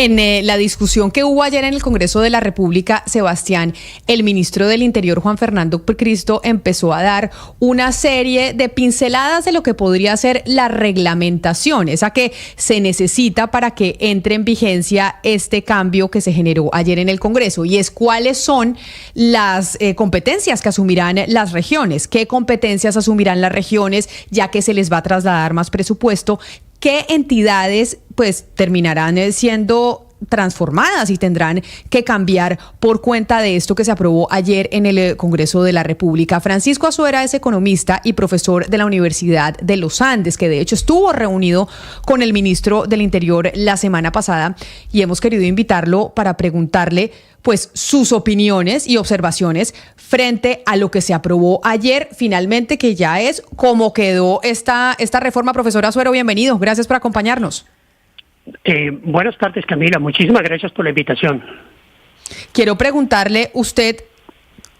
En la discusión que hubo ayer en el Congreso de la República, Sebastián, el ministro del Interior, Juan Fernando Cristo, empezó a dar una serie de pinceladas de lo que podría ser la reglamentación, esa que se necesita para que entre en vigencia este cambio que se generó ayer en el Congreso, y es cuáles son las competencias que asumirán las regiones, qué competencias asumirán las regiones, ya que se les va a trasladar más presupuesto. ¿Qué entidades pues terminarán siendo transformadas y tendrán que cambiar por cuenta de esto que se aprobó ayer en el Congreso de la República? Francisco Azuera es economista y profesor de la Universidad de los Andes, que de hecho estuvo reunido con el ministro del Interior la semana pasada, y hemos querido invitarlo para preguntarle pues sus opiniones y observaciones frente a lo que se aprobó ayer, finalmente, que ya es cómo quedó esta reforma. Profesor Azuero, bienvenido, gracias por acompañarnos. Buenas tardes, Camila, muchísimas gracias por la invitación. Quiero preguntarle, ¿usted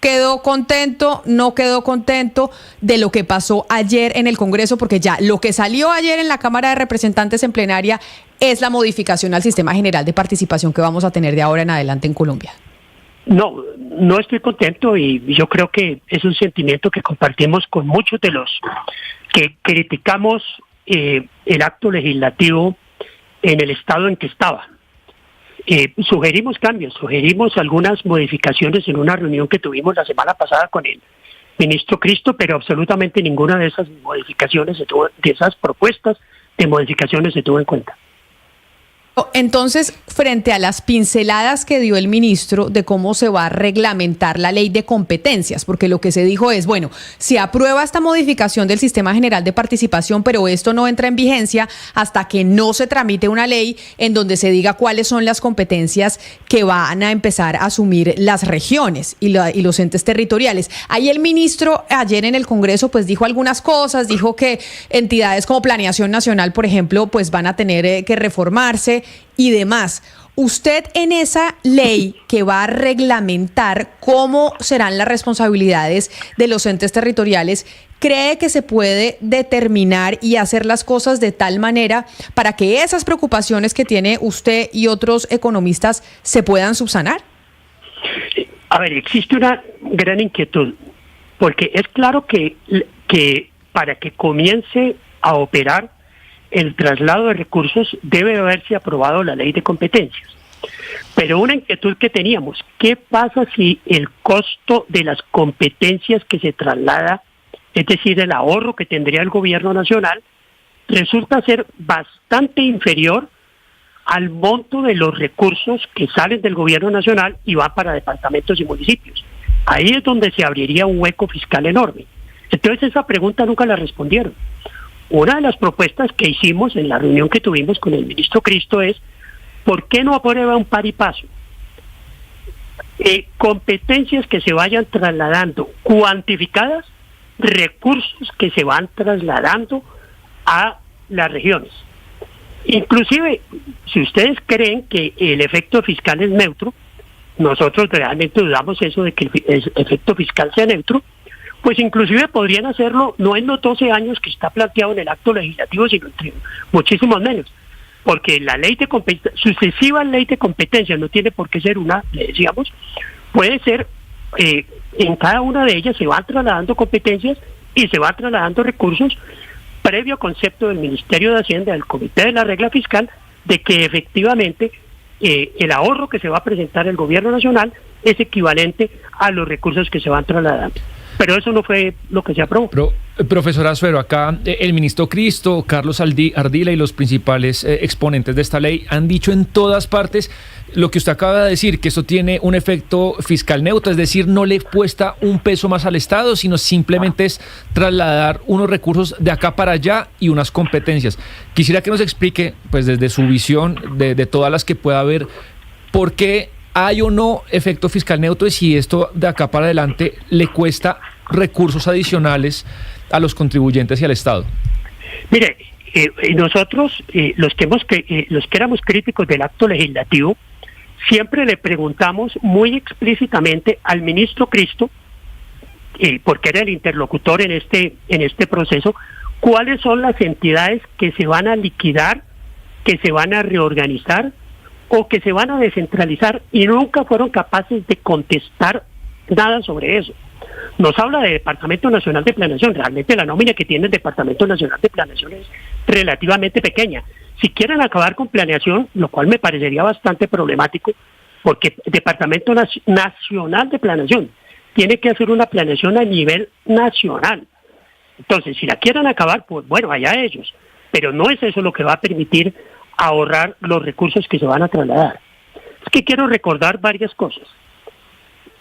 quedó contento, no quedó contento de lo que pasó ayer en el Congreso? Porque ya lo que salió ayer en la Cámara de Representantes en plenaria es la modificación al sistema general de participación que vamos a tener de ahora en adelante en Colombia. No estoy contento, y yo creo que es un sentimiento que compartimos con muchos de los que criticamos el acto legislativo en el estado en que estaba. Sugerimos cambios, sugerimos algunas modificaciones en una reunión que tuvimos la semana pasada con el ministro Cristo, pero absolutamente ninguna de esas modificaciones de esas propuestas de modificaciones se tuvo en cuenta. Entonces, frente a las pinceladas que dio el ministro de cómo se va a reglamentar la ley de competencias, porque lo que se dijo es, bueno, se aprueba esta modificación del sistema general de participación, pero esto no entra en vigencia hasta que no se tramite una ley en donde se diga cuáles son las competencias que van a empezar a asumir las regiones y los entes territoriales. Ahí el ministro ayer en el Congreso pues dijo algunas cosas, dijo que entidades como Planeación Nacional, por ejemplo, pues van a tener que reformarse y demás. Usted, en esa ley que va a reglamentar cómo serán las responsabilidades de los entes territoriales, ¿cree que se puede determinar y hacer las cosas de tal manera para que esas preocupaciones que tiene usted y otros economistas se puedan subsanar? A ver, existe una gran inquietud, porque es claro que para que comience a operar el traslado de recursos debe haberse aprobado la ley de competencias. Pero una inquietud que teníamos, ¿qué pasa si el costo de las competencias que se traslada, es decir, el ahorro que tendría el gobierno nacional, resulta ser bastante inferior al monto de los recursos que salen del gobierno nacional y van para departamentos y municipios? Ahí es donde se abriría un hueco fiscal enorme. Entonces esa pregunta nunca la respondieron. Una de las propuestas que hicimos en la reunión que tuvimos con el ministro Cristo es, ¿por qué no aprueba un par y paso? Competencias que se vayan trasladando cuantificadas, recursos que se van trasladando a las regiones. Inclusive, si ustedes creen que el efecto fiscal es neutro, nosotros realmente dudamos eso de que el efecto fiscal sea neutro, pues inclusive podrían hacerlo no en los 12 años que está planteado en el acto legislativo, sino entre muchísimos menos, porque la ley de sucesiva ley de competencias no tiene por qué ser una, le decíamos, puede ser, en cada una de ellas se van trasladando competencias y se van trasladando recursos previo concepto del Ministerio de Hacienda, del Comité de la Regla Fiscal, de que efectivamente el ahorro que se va a presentar el gobierno nacional es equivalente a los recursos que se van trasladando. Pero eso no fue lo que se aprobó. Profesor Azuero, acá el ministro Cristo, Carlos Ardila y los principales exponentes de esta ley han dicho en todas partes lo que usted acaba de decir, que esto tiene un efecto fiscal neutro, es decir, no le cuesta un peso más al Estado, sino simplemente es trasladar unos recursos de acá para allá y unas competencias. Quisiera que nos explique, pues desde su visión, de todas las que pueda haber, por qué hay o no efecto fiscal neutro y si esto de acá para adelante le cuesta recursos adicionales a los contribuyentes y al Estado. Mire, nosotros, los que éramos críticos del acto legislativo, siempre le preguntamos muy explícitamente al ministro Cristo, porque era el interlocutor en este proceso, cuáles son las entidades que se van a liquidar, que se van a reorganizar o que se van a descentralizar, y nunca fueron capaces de contestar nada sobre eso. Nos habla de Departamento Nacional de Planeación. Realmente la nómina que tiene el Departamento Nacional de Planeación es relativamente pequeña. Si quieren acabar con planeación, lo cual me parecería bastante problemático, porque el Departamento Nacional de Planeación tiene que hacer una planeación a nivel nacional. Entonces, si la quieren acabar, pues bueno, allá ellos. Pero no es eso lo que va a permitir ahorrar los recursos que se van a trasladar. Es que quiero recordar varias cosas.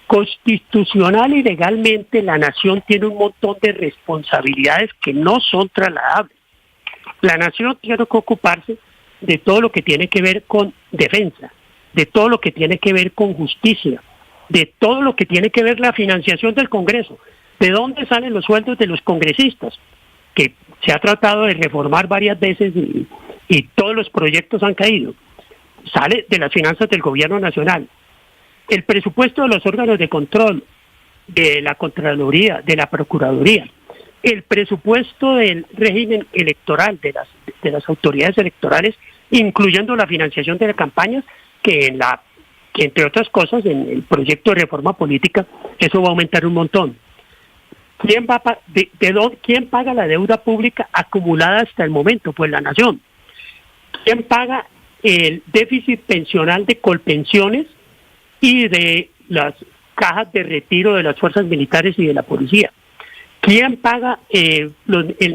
Constitucional y legalmente la nación tiene un montón de responsabilidades que no son trasladables. La nación tiene que ocuparse de todo lo que tiene que ver con defensa, de todo lo que tiene que ver con justicia, de todo lo que tiene que ver la financiación del Congreso, de dónde salen los sueldos de los congresistas, que se ha tratado de reformar varias veces y todos los proyectos han caído. Sale de las finanzas del gobierno nacional. El presupuesto de los órganos de control, de la Contraloría, de la Procuraduría, el presupuesto del régimen electoral, de las autoridades electorales, incluyendo la financiación de las campañas, que entre otras cosas, en el proyecto de reforma política, eso va a aumentar un montón. ¿Quién paga la deuda pública acumulada hasta el momento? Pues la nación. ¿Quién paga el déficit pensional de Colpensiones y de las cajas de retiro de las fuerzas militares y de la policía? ¿Quién paga el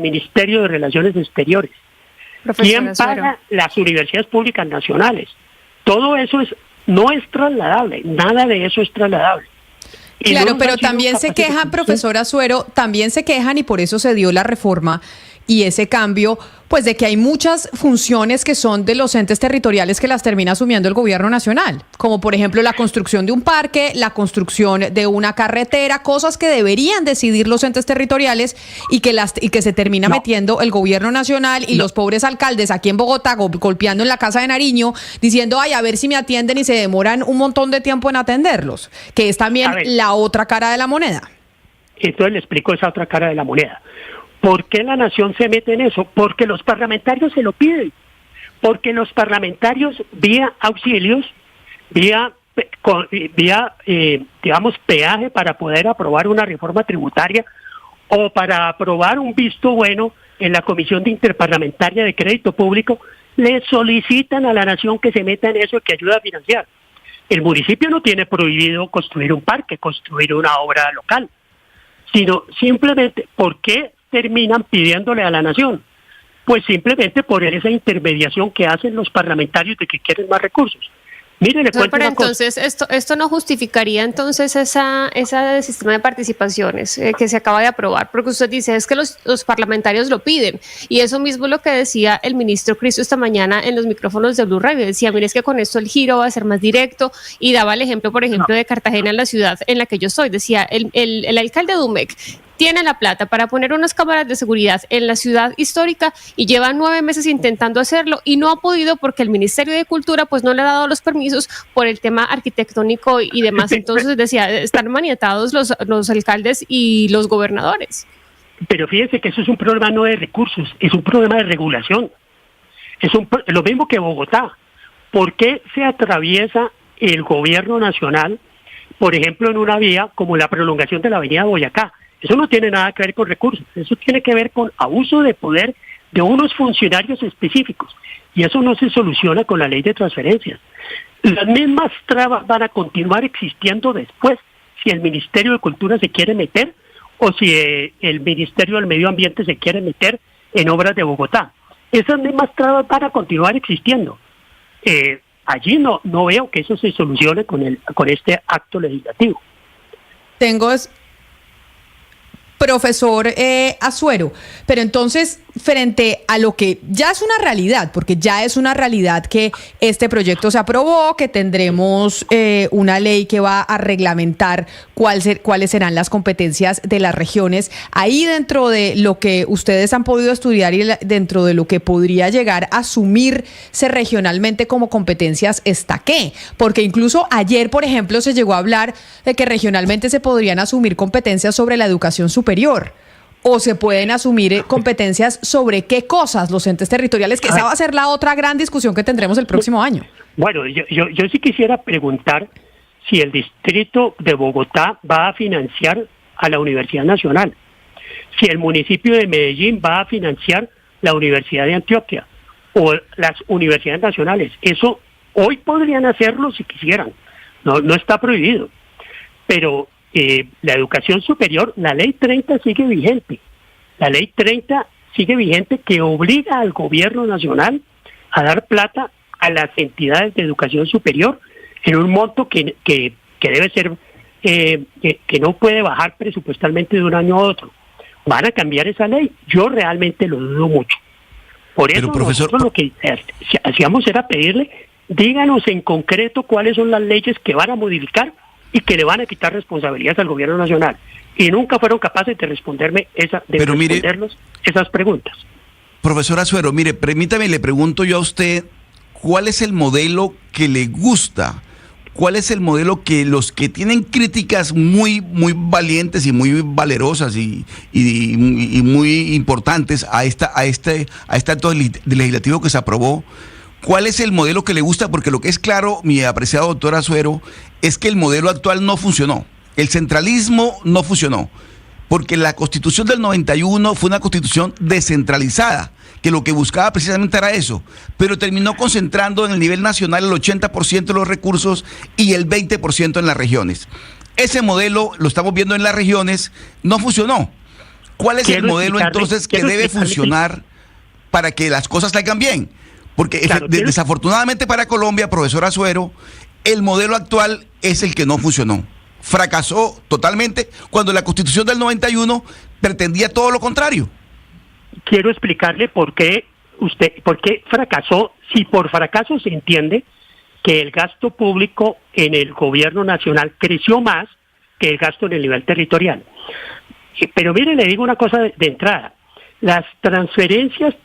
Ministerio de Relaciones Exteriores? ¿Quién paga las universidades públicas nacionales? Todo eso no es trasladable, nada de eso es trasladable. Claro, pero también se quejan, profesor Azuero, también se quejan, y por eso se dio la reforma y ese cambio, pues de que hay muchas funciones que son de los entes territoriales que las termina asumiendo el gobierno nacional, como por ejemplo la construcción de un parque, la construcción de una carretera, cosas que deberían decidir los entes territoriales y que se termina metiendo el gobierno nacional y los pobres alcaldes aquí en Bogotá golpeando en la Casa de Nariño, diciendo, ay, a ver si me atienden, y se demoran un montón de tiempo en atenderlos, que es también la otra cara de la moneda. Entonces le explico esa otra cara de la moneda. ¿Por qué la nación se mete en eso? Porque los parlamentarios se lo piden. Porque los parlamentarios, vía auxilios, vía peaje para poder aprobar una reforma tributaria o para aprobar un visto bueno en la Comisión de Interparlamentaria de Crédito Público, le solicitan a la nación que se meta en eso y que ayude a financiar. El municipio no tiene prohibido construir un parque, construir una obra local, sino simplemente, ¿por qué terminan pidiéndole a la nación? Pues simplemente por esa intermediación que hacen los parlamentarios de que quieren más recursos. Mire, le cuento una cosa. Entonces, esto no justificaría entonces ese sistema de participaciones que se acaba de aprobar, porque usted dice es que los parlamentarios lo piden, y eso mismo es lo que decía el ministro Cristo esta mañana en los micrófonos de Blue Radio. Decía, mire, es que con esto el giro va a ser más directo, y daba el ejemplo, por ejemplo, de Cartagena, en la ciudad en la que yo soy. Decía, el alcalde Dumec tiene la plata para poner unas cámaras de seguridad en la ciudad histórica y lleva 9 meses intentando hacerlo y no ha podido porque el Ministerio de Cultura pues no le ha dado los permisos por el tema arquitectónico y demás. Entonces decía, están maniatados los alcaldes y los gobernadores. Pero fíjense que eso es un problema no de recursos, es un problema de regulación. Lo mismo que Bogotá. ¿Por qué se atraviesa el gobierno nacional, por ejemplo, en una vía como la prolongación de la avenida Boyacá? Eso no tiene nada que ver con recursos, eso tiene que ver con abuso de poder de unos funcionarios específicos, y eso no se soluciona con la ley de transferencias. Las mismas trabas van a continuar existiendo después, si el Ministerio de Cultura se quiere meter o si el Ministerio del Medio Ambiente se quiere meter en obras de Bogotá. Esas mismas trabas van a continuar existiendo. Allí no veo que eso se solucione con este acto legislativo. Profesor Azuero, pero entonces, frente a lo que ya es una realidad, porque ya es una realidad que este proyecto se aprobó, que tendremos una ley que va a reglamentar cuáles serán las competencias de las regiones, ahí dentro de lo que ustedes han podido estudiar y dentro de lo que podría llegar a asumirse regionalmente como competencias, ¿está qué? Porque incluso ayer, por ejemplo, se llegó a hablar de que regionalmente se podrían asumir competencias sobre la educación superior. ¿O se pueden asumir competencias sobre qué cosas los entes territoriales? Que esa va a ser la otra gran discusión que tendremos el próximo año. Bueno, yo sí quisiera preguntar si el distrito de Bogotá va a financiar a la Universidad Nacional, si el municipio de Medellín va a financiar la Universidad de Antioquia o las universidades nacionales. Eso hoy podrían hacerlo si quisieran, no está prohibido. Pero la educación superior, la ley 30 sigue vigente. La ley 30 sigue vigente, que obliga al gobierno nacional a dar plata a las entidades de educación superior en un monto que debe ser, que no puede bajar presupuestalmente de un año a otro. Van a cambiar esa ley. Yo realmente lo dudo mucho. Por eso, pero, profesor, nosotros lo que hacíamos era pedirle, díganos en concreto cuáles son las leyes que van a modificar y que le van a quitar responsabilidades al gobierno nacional. Y nunca fueron capaces de responderme respondernos esas preguntas. Profesor Azuero, mire, permítame, le pregunto yo a usted, ¿cuál es el modelo que le gusta? ¿Cuál es el modelo que los que tienen críticas muy valientes y muy valerosas y muy importantes a este acto legislativo que se aprobó? ¿Cuál es el modelo que le gusta? Porque lo que es claro, mi apreciado doctor Azuero, es que el modelo actual no funcionó. El centralismo no funcionó. Porque la Constitución del 91 fue una Constitución descentralizada, que lo que buscaba precisamente era eso, pero terminó concentrando en el nivel nacional el 80% de los recursos y el 20% en las regiones. Ese modelo, lo estamos viendo en las regiones, no funcionó. ¿Cuál es el modelo entonces que debe funcionar para que las cosas salgan bien? Porque desafortunadamente para Colombia, profesor Azuero, el modelo actual es el que no funcionó. Fracasó totalmente cuando la Constitución del 91 pretendía todo lo contrario. Quiero explicarle por qué fracasó. Si por fracaso se entiende que el gasto público en el gobierno nacional creció más que el gasto en el nivel territorial. Pero mire, le digo una cosa de entrada. Las transferencias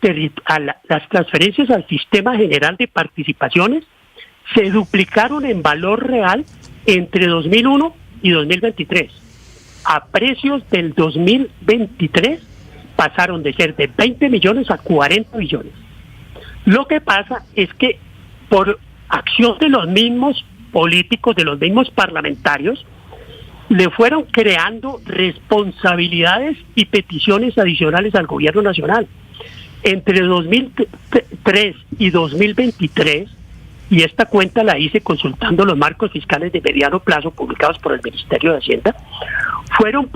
al Sistema General de Participaciones se duplicaron en valor real entre 2001 y 2023. A precios del 2023 pasaron de ser de 20 millones a 40 millones. Lo que pasa es que por acción de los mismos políticos, de los mismos parlamentarios, le fueron creando responsabilidades y peticiones adicionales al gobierno nacional. Entre 2003 y 2023, y esta cuenta la hice consultando los marcos fiscales de mediano plazo publicados por el Ministerio de Hacienda, fueron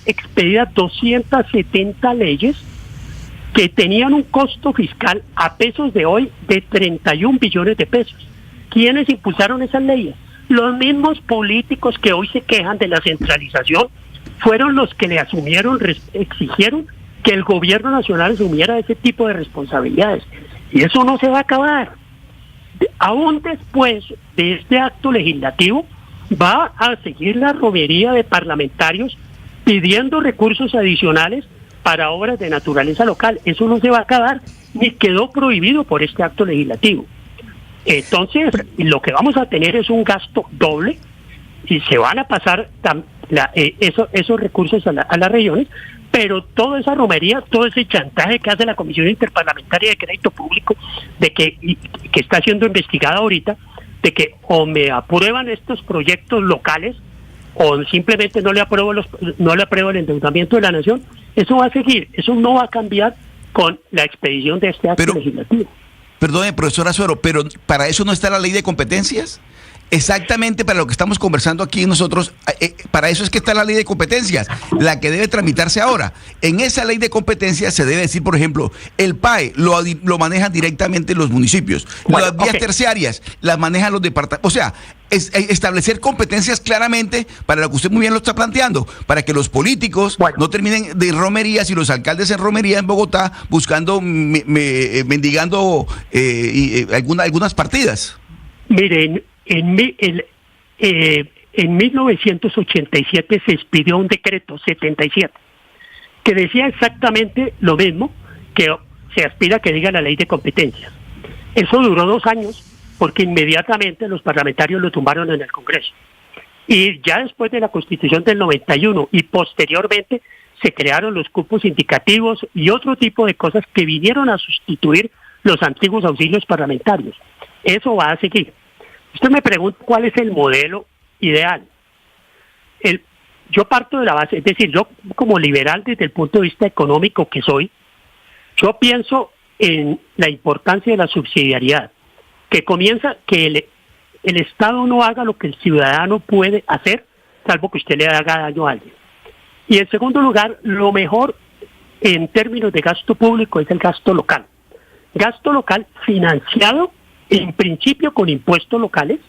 expedidas 270 leyes que tenían un costo fiscal a pesos de hoy de 31 billones de pesos. ¿Quiénes impulsaron esas leyes? Los mismos políticos que hoy se quejan de la centralización fueron los que le exigieron que el gobierno nacional asumiera ese tipo de responsabilidades. Y eso no se va a acabar. Aún después de este acto legislativo, va a seguir la romería de parlamentarios pidiendo recursos adicionales para obras de naturaleza local. Eso no se va a acabar, ni quedó prohibido por este acto legislativo. Entonces, lo que vamos a tener es un gasto doble y se van a pasar esos recursos a las regiones, pero toda esa romería, todo ese chantaje que hace la Comisión Interparlamentaria de Crédito Público, de que está siendo investigada ahorita, de que o me aprueban estos proyectos locales o simplemente no le apruebo el endeudamiento de la nación, eso va a seguir, eso no va a cambiar con la expedición de este acto legislativo. Perdone, profesor Azuero, pero ¿para eso no está la ley de competencias? Exactamente para lo que estamos conversando aquí nosotros, para eso es que está la ley de competencias, la que debe tramitarse ahora. En esa ley de competencias se debe decir, por ejemplo, el PAE lo manejan directamente los municipios, bueno, las vías terciarias las manejan los departamentos, o sea, establecer competencias claramente para lo que usted muy bien lo está planteando, para que los políticos no terminen de romerías y los alcaldes en romería en Bogotá buscando, mendigando algunas partidas. Miren, en 1987 se expidió un decreto 77 que decía exactamente lo mismo que se aspira que diga la ley de competencias. Eso duró 2 años porque inmediatamente los parlamentarios lo tumbaron en el Congreso. Y ya después de la Constitución del 91 y posteriormente se crearon los cupos indicativos y otro tipo de cosas que vinieron a sustituir los antiguos auxilios parlamentarios. eso va a seguir. Usted me pregunta cuál es el modelo ideal. Yo parto de la base, es decir, yo como liberal desde el punto de vista económico que soy, yo pienso en la importancia de la subsidiariedad, que comienza que el Estado no haga lo que el ciudadano puede hacer, salvo que usted le haga daño a alguien. Y en segundo lugar, lo mejor en términos de gasto público es el gasto local. Gasto local financiado en principio con impuestos locales,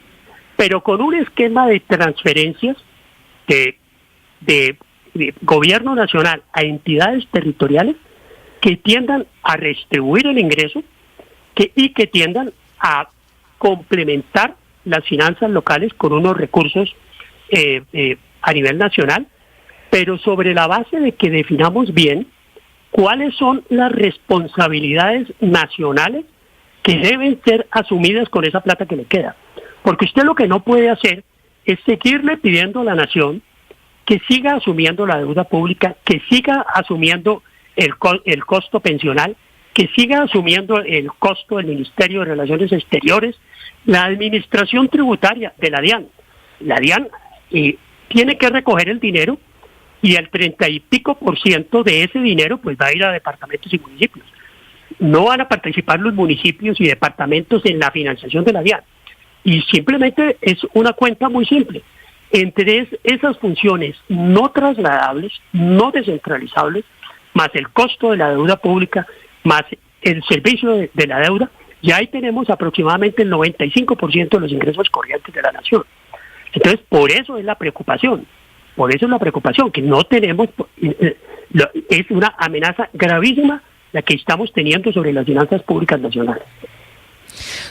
pero con un esquema de transferencias de gobierno nacional a entidades territoriales que tiendan a redistribuir el ingreso y que tiendan a complementar las finanzas locales con unos recursos a nivel nacional, pero sobre la base de que definamos bien cuáles son las responsabilidades nacionales que deben ser asumidas con esa plata que le queda. Porque usted lo que no puede hacer es seguirle pidiendo a la nación que siga asumiendo la deuda pública, que siga asumiendo el costo pensional, que siga asumiendo el costo del Ministerio de Relaciones Exteriores, la administración tributaria de la DIAN. La DIAN tiene que recoger el dinero y el 30 y pico % de ese dinero pues va a ir a departamentos y municipios. No van a participar los municipios y departamentos en la financiación de la DIAN. Y simplemente es una cuenta muy simple. Entre esas funciones no trasladables, no descentralizables, más el costo de la deuda pública, más el servicio de la deuda, ya ahí tenemos aproximadamente el 95% de los ingresos corrientes de la nación. Entonces, por eso es la preocupación. Por eso es la preocupación, que no tenemos, es una amenaza gravísima la que estamos teniendo sobre las finanzas públicas nacionales.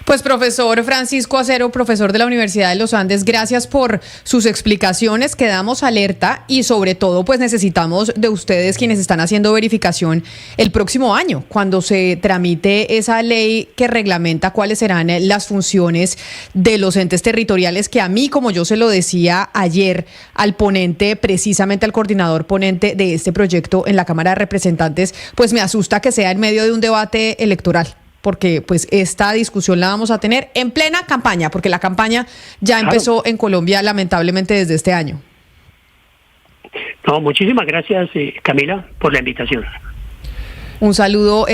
Pues profesor Francisco Acero, profesor de la Universidad de los Andes, gracias por sus explicaciones, quedamos alerta y sobre todo pues necesitamos de ustedes quienes están haciendo verificación el próximo año, cuando se tramite esa ley que reglamenta cuáles serán las funciones de los entes territoriales, que a mí, como yo se lo decía ayer al ponente, precisamente al coordinador ponente de este proyecto en la Cámara de Representantes, pues me asusta que sea en medio de un debate electoral, porque pues esta discusión la vamos a tener en plena campaña, porque la campaña ya empezó en Colombia lamentablemente desde este año. No, muchísimas gracias, Camila, por la invitación. Un saludo